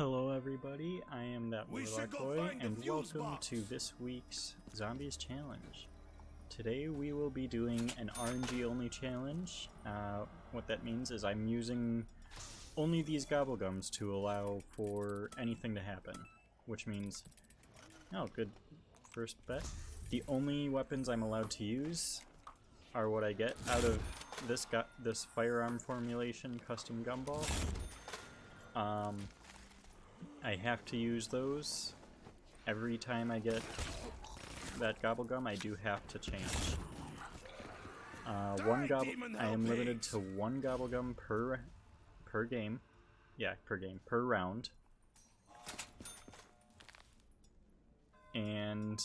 Hello everybody, I am that Warlock Boy, and welcome to this week's Zombies Challenge. Today we will be doing an RNG only challenge. What that means is I'm using only these Gobblegums to allow for anything to happen. Which means, oh good first bet, the only weapons I'm allowed to use are what I get out of this firearm formulation custom gumball. I have to use those every time I get that Gobblegum. I do have to change. I am limited to one Gobblegum per game. Yeah, per round. And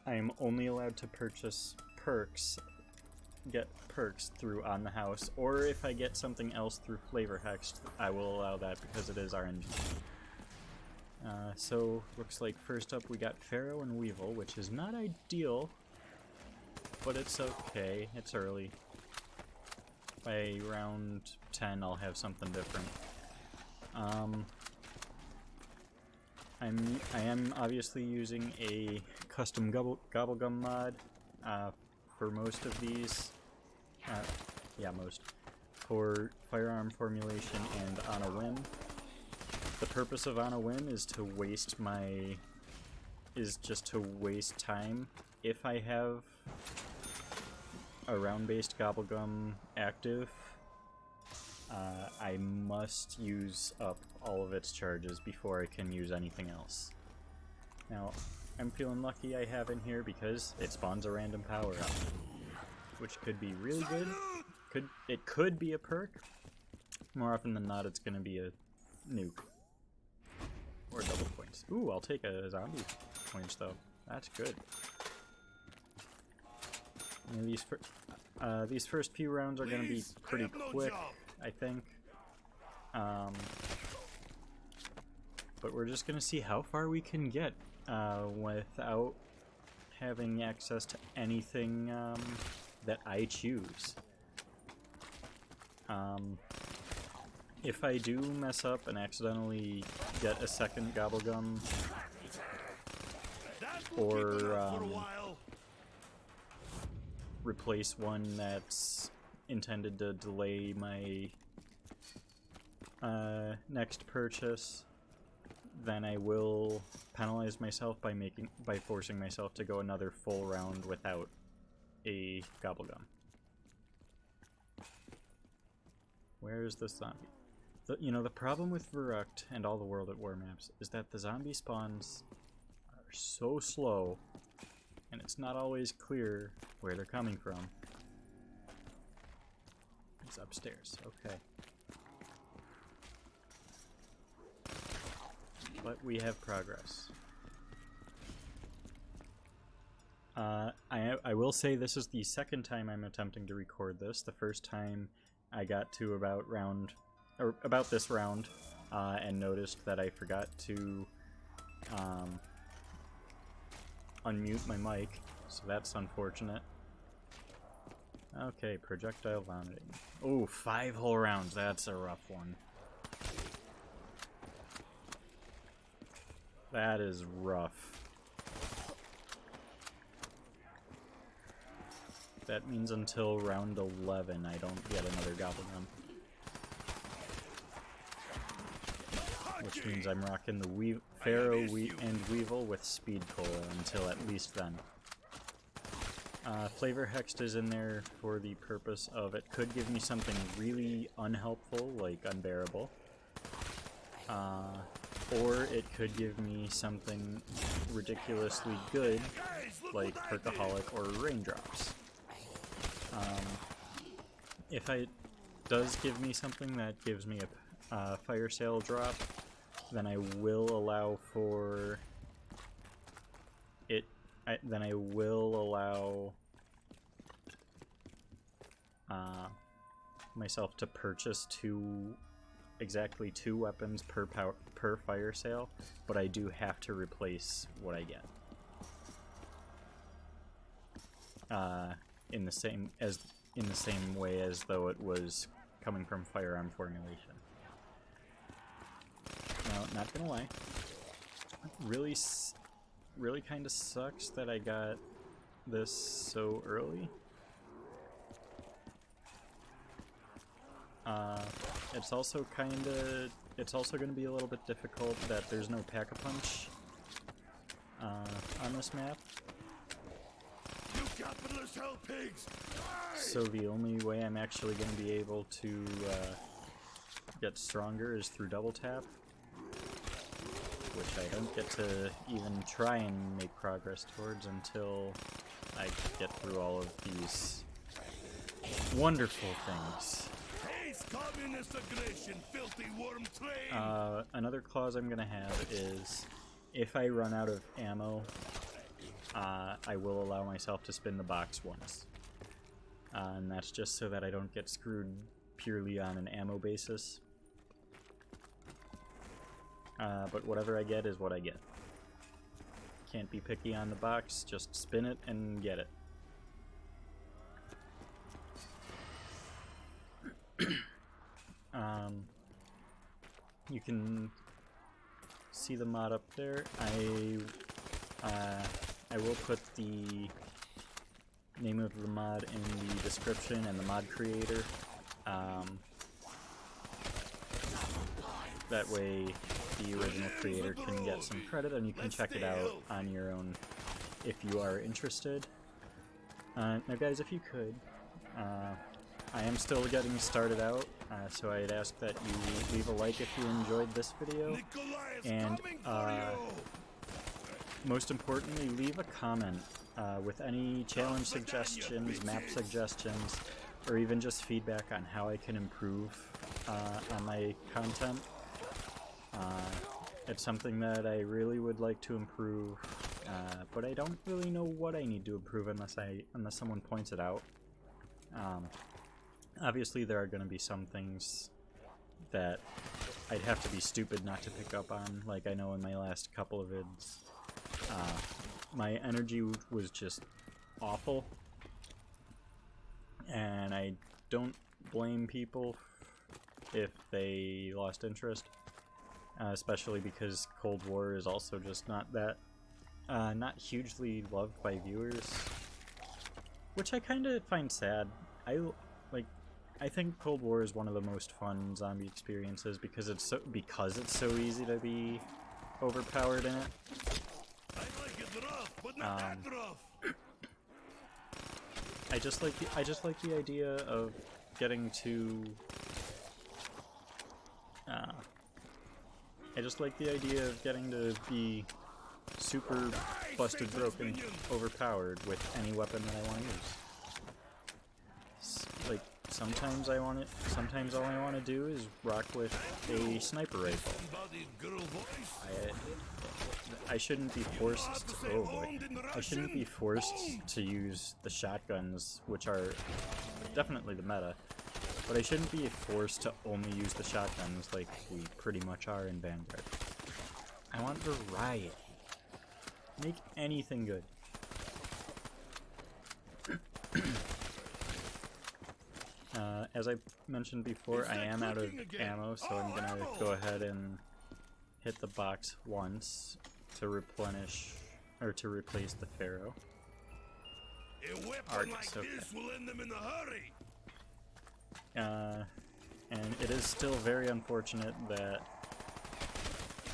I am only allowed to purchase get perks through On the House, or if I get something else through Flavor Hexed, I will allow that because it is RNG. So, looks like first up we got Pharaoh and Weevil, which is not ideal, but it's okay, it's early. By round 10 I'll have something different. I am obviously using a custom Gobblegum mod for most of these, for firearm formulation and on a whim. The purpose of on a whim is to waste just to waste time. If I have a round-based Gobblegum active, I must use up all of its charges before I can use anything else. Now, I'm feeling lucky I have in here because it spawns a random power-up, which could be really good. It could be a perk. More often than not, it's going to be a nuke. Or double points. Ooh, I'll take a zombie points though. That's good. And these first few rounds are going to be pretty quick, I think. But we're just going to see how far we can get without having access to anything that I choose. If I do mess up and accidentally get a second Gobblegum, or replace one that's intended to delay my next purchase, then I will penalize myself by forcing myself to go another full round without a Gobblegum. Where is the zombie? The problem with Verrukt and all the World at War maps is that the zombie spawns are so slow, and it's not always clear where they're coming from. It's upstairs, okay. But we have progress. I will say this is the second time I'm attempting to record this. The first time I got to about this round, and noticed that I forgot to unmute my mic, so that's unfortunate. Okay, projectile vomiting. Oh, 5 whole rounds, that's a rough one. That is rough. That means until round 11 I don't get another Gobblegum. Which means I'm rocking the Pharaoh and Weevil with Speed Cola until at least then. Flavor Hexed is in there for the purpose of it could give me something really unhelpful, like Unbearable. Or it could give me something ridiculously good, like Perkaholic or Raindrops. If it does give me something that gives me a fire sale drop, then I will allow for it. Then I will allow myself to purchase exactly two weapons per fire sale, but I do have to replace what I get. In the same way as though it was coming from firearm formulation. not gonna lie. Really kind of sucks that I got this so early. It's also going to be a little bit difficult that there's no pack-a-punch on this map. You capitalist hell pigs! So the only way I'm actually going to be able to get stronger is through double tap, which I don't get to even try and make progress towards until I get through all of these wonderful things. Communist aggression, filthy worm train. Another clause I'm gonna have is, if I run out of ammo, I will allow myself to spin the box once. And that's just so that I don't get screwed purely on an ammo basis. But whatever I get is what I get. Can't be picky on the box, just spin it and get it. You can see the mod up there. I will put the name of the mod in the description and the mod creator. That way the original creator can get some credit and you can check it out on your own if you are interested. Now guys, if you could, I am still getting started out, so I'd ask that you leave a like if you enjoyed this video, and most importantly, leave a comment with any challenge suggestions, map suggestions, or even just feedback on how I can improve on my content. It's something that I really would like to improve, but I don't really know what I need to improve unless someone points it out. Obviously there are going to be some things that I'd have to be stupid not to pick up on, like I know in my last couple of vids. My energy was just awful, and I don't blame people if they lost interest, especially because Cold War is also just not not hugely loved by viewers, which I kind of find sad. I think Cold War is one of the most fun zombie experiences because it's so easy to be overpowered in it. I like it rough, but not that rough. I just like the idea of getting to be super busted, broken, overpowered with any weapon that I want to use. Like, sometimes all I want to do is rock with a sniper rifle. I shouldn't be forced to, oh boy. I shouldn't be forced to use the shotguns, which are definitely the meta, but I shouldn't be forced to only use the shotguns like we pretty much are in Vanguard. I want variety. Make anything good. As I mentioned before, I am out of ammo, so I'm gonna go ahead and hit the box once to replenish, or to replace the Pharaoh. Argus, okay. And it is still very unfortunate that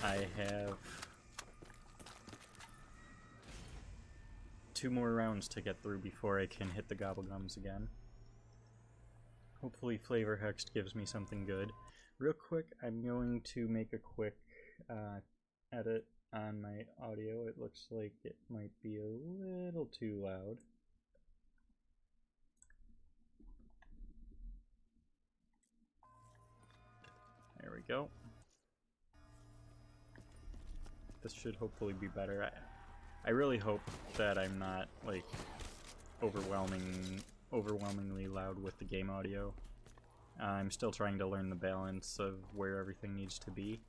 I have 2 more rounds to get through before I can hit the Gobblegums again. Hopefully Flavor Hexed gives me something good. Real quick, I'm going to make a quick edit on my audio. It looks like it might be a little too loud. There we go. This should hopefully be better. I really hope that I'm not like overwhelmingly loud with the game audio. I'm still trying to learn the balance of where everything needs to be.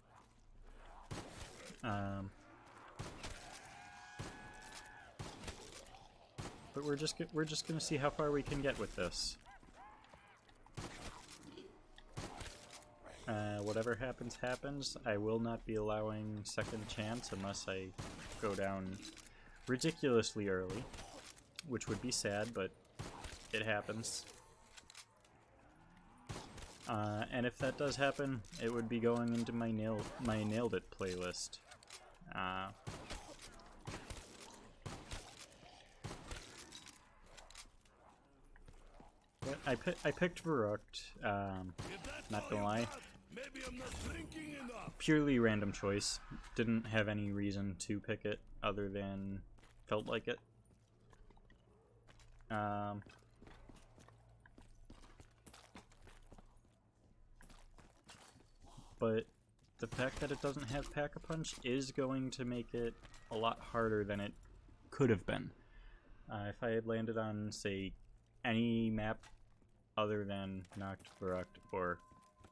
But we're just gonna see how far we can get with this. Whatever happens, happens. I will not be allowing second chance unless I go down ridiculously early, which would be sad, but it happens. And if that does happen, it would be going into my Nailed It playlist. But I picked Verrukt, not gonna lie. Maybe I'm not drinking enough. Purely random choice. Didn't have any reason to pick it other than felt like it. But the fact that it doesn't have Pack-a-Punch is going to make it a lot harder than it could have been. If I had landed on, say, any map other than Noct, Verrukt, or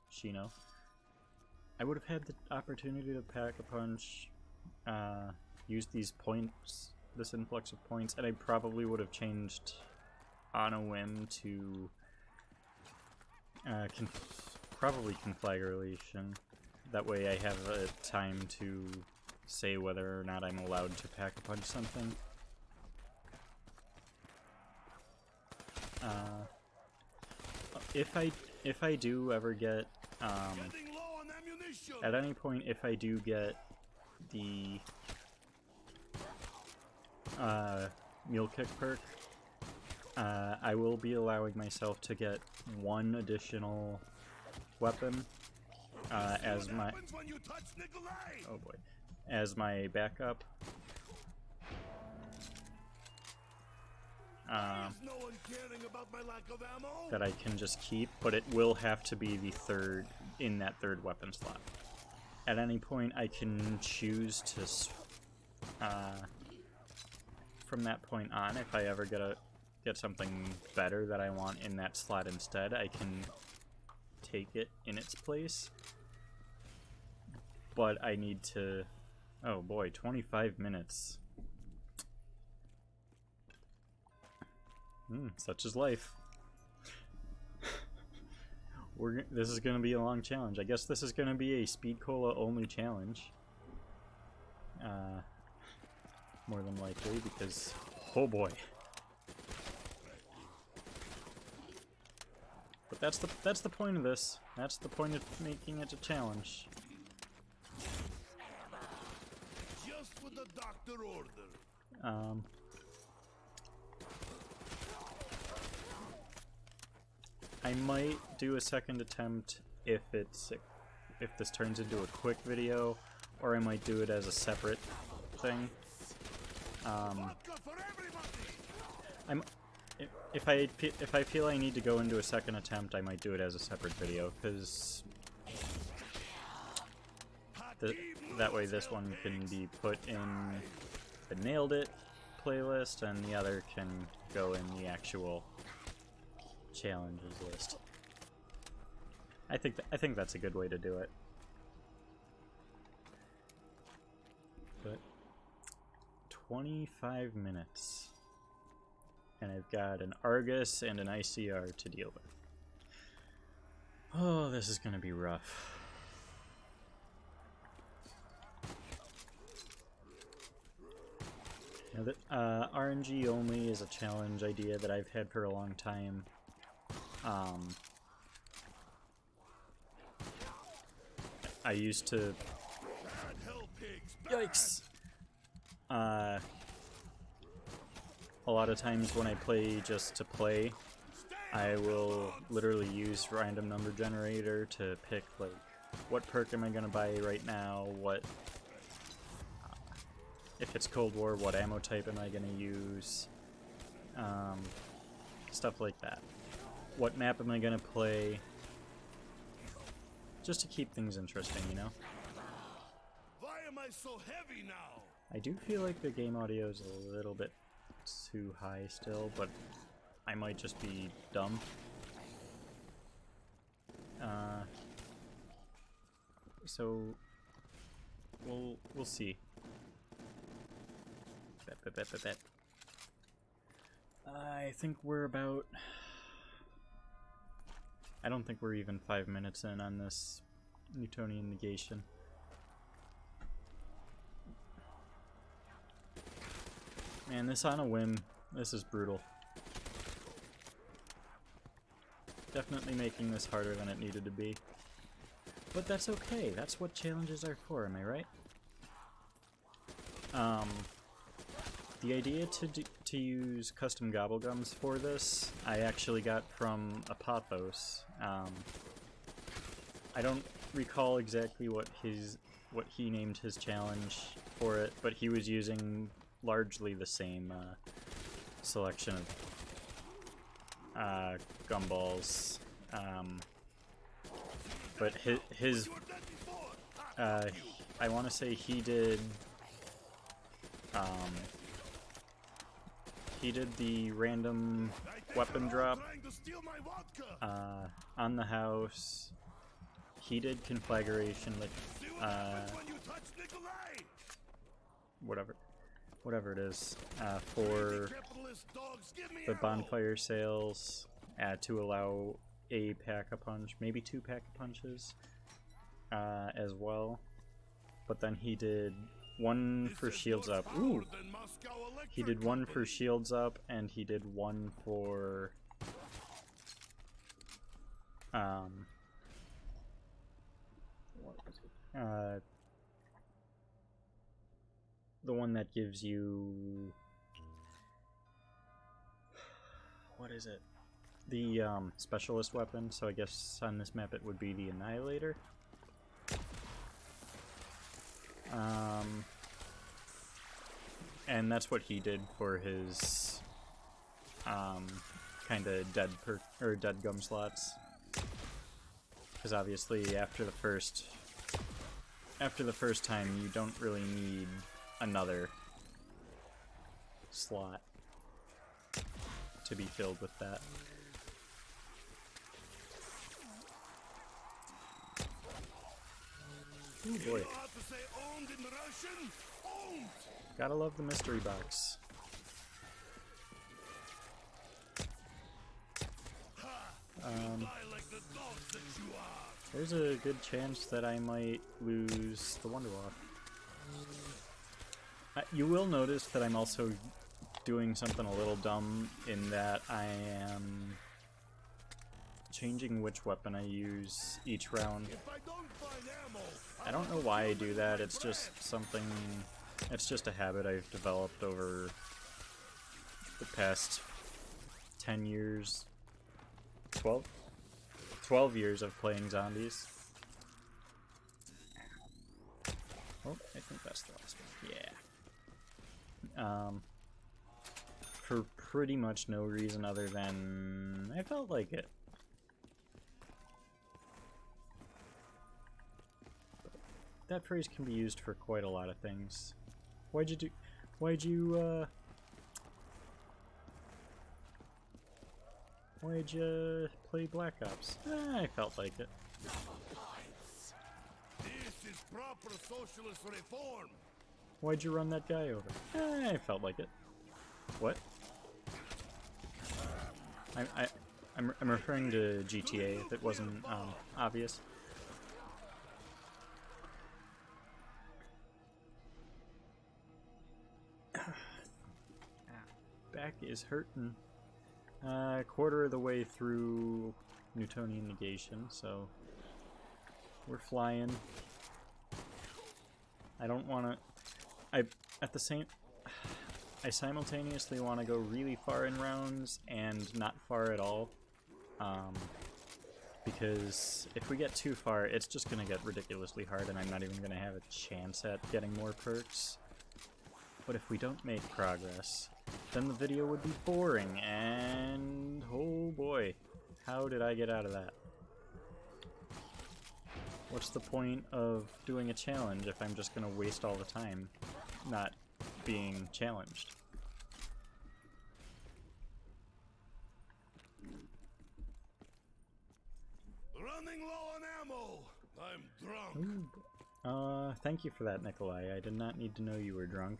Shino, I would have had the opportunity to Pack-a-Punch, use these points, this influx of points, and I probably would have changed on a whim to probably Conflagration. That way I have a time to say whether or not I'm allowed to Pack-a-Punch something. If I do ever get at any point, if I do get the Mule Kick perk, I will be allowing myself to get one additional weapon as my as my backup. That I can just keep, but it will have to be the third in that third weapon slot. At any point, I can choose to, from that point on, if I ever get something better that I want in that slot instead, I can take it in its place. But I need to, oh boy, 25 minutes. Such is life. This is going to be a long challenge. I guess this is going to be a Speed Cola only challenge. More than likely, because, oh boy. But that's the point of this. That's the point of making it a challenge. Just what the doctor ordered. I might do a second attempt if this turns into a quick video, or I might do it as a separate thing. If I feel I need to go into a second attempt, I might do it as a separate video, because that way this one can be put in the Nailed It playlist, and the other can go in the actual challenges list. I think that's a good way to do it. But 25 minutes, and I've got an Argus and an ICR to deal with. Oh, this is gonna be rough. Now that RNG only is a challenge idea that I've had for a long time. I used to... Yikes! A lot of times when I play just to play, I will literally use random number generator to pick, like, what perk am I gonna buy right now, what... if it's Cold War, what ammo type am I gonna use? Stuff like that. What map am I gonna play? Just to keep things interesting, you know? Why am I so heavy now? I do feel like the game audio is a little bit too high still, but I might just be dumb. So we'll see. Bet. I think we're about... I don't think we're even 5 minutes in on this Newtonian negation. Man, this on a whim. This is brutal. Definitely making this harder than it needed to be. But that's okay. That's what challenges are for, am I right? The idea to use custom Gobblegums for this, I actually got from Apothos. I don't recall exactly what he named his challenge for it, but he was using largely the same selection of gumballs. But his I want to say he did the random weapon drop on the house. He did conflagration, like whatever it is, for the bonfire sales, to allow a pack-a-punch, maybe 2 pack-a-punches as well. But then he did one for shields up. Ooh! He did one for shields up, and he did one for what was it? The one that gives you, what is it? The specialist weapon. So I guess on this map it would be the Annihilator. And that's what he did for his kind of dead gum slots. Because obviously after the first time you don't really need another slot to be filled with that. Oh boy. Gotta love the mystery box. There's a good chance that I might lose the Wonder Walk. You will notice that I'm also doing something a little dumb in that I am changing which weapon I use each round. I don't know why I do that, it's just something, it's just a habit I've developed over the past 10 years, 12 years of playing zombies. Oh, I think that's the last one, yeah. For pretty much no reason other than I felt like it. That phrase can be used for quite a lot of things. Why'd you play Black Ops? I felt like it. This is proper socialist reform. Why'd you run that guy over? I felt like it. What? I'm referring to GTA, if it wasn't obvious. Back is hurting. Quarter of the way through Newtonian negation, so we're flying. I don't want to. I simultaneously want to go really far in rounds and not far at all. Because if we get too far, it's just going to get ridiculously hard, and I'm not even going to have a chance at getting more perks. But if we don't make progress, then the video would be boring, and oh boy, how did I get out of that? What's the point of doing a challenge if I'm just going to waste all the time not being challenged? Running low on ammo. I'm drunk. Thank you for that, Nikolai. I did not need to know you were drunk,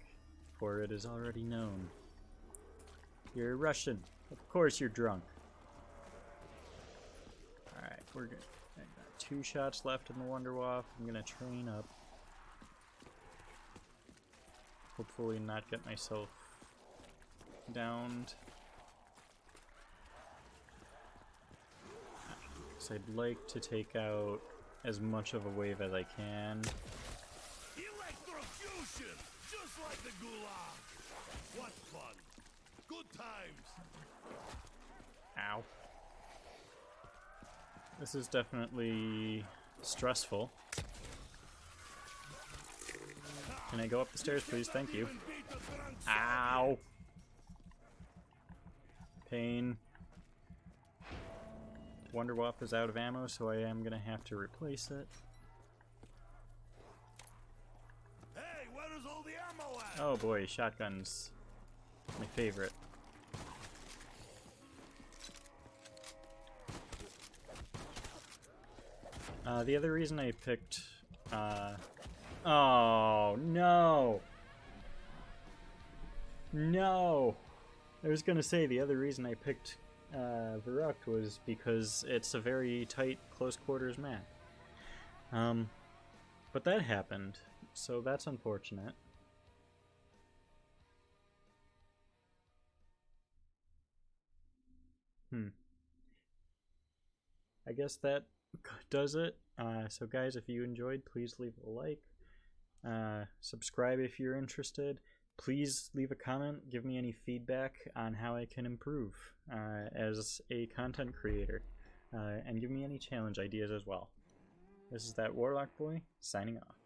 for it is already known. You're Russian. Of course you're drunk. Alright, we're good. I got 2 shots left in the Wonder Waff. I'm gonna train up. Hopefully not get myself downed. So I'd like to take out as much of a wave as I can. Electrocution! Just like the gulag! What fun! Good times! Ow. This is definitely stressful. Can I go up the stairs, please? Thank you. Ow! Pain. Wonder Waff is out of ammo, so I am gonna have to replace it. Hey, where is all the ammo at? Oh boy, shotguns. My favorite. The other reason I picked... oh, no! No! I was gonna say the other reason I picked Verrukt was because it's a very tight, close quarters map. But that happened, so that's unfortunate. I guess that does it. So guys, if you enjoyed, please leave a like. Subscribe if you're interested. Please leave a comment, give me any feedback on how I can improve as a content creator, and give me any challenge ideas as well. This is that Warlock Boy, signing off.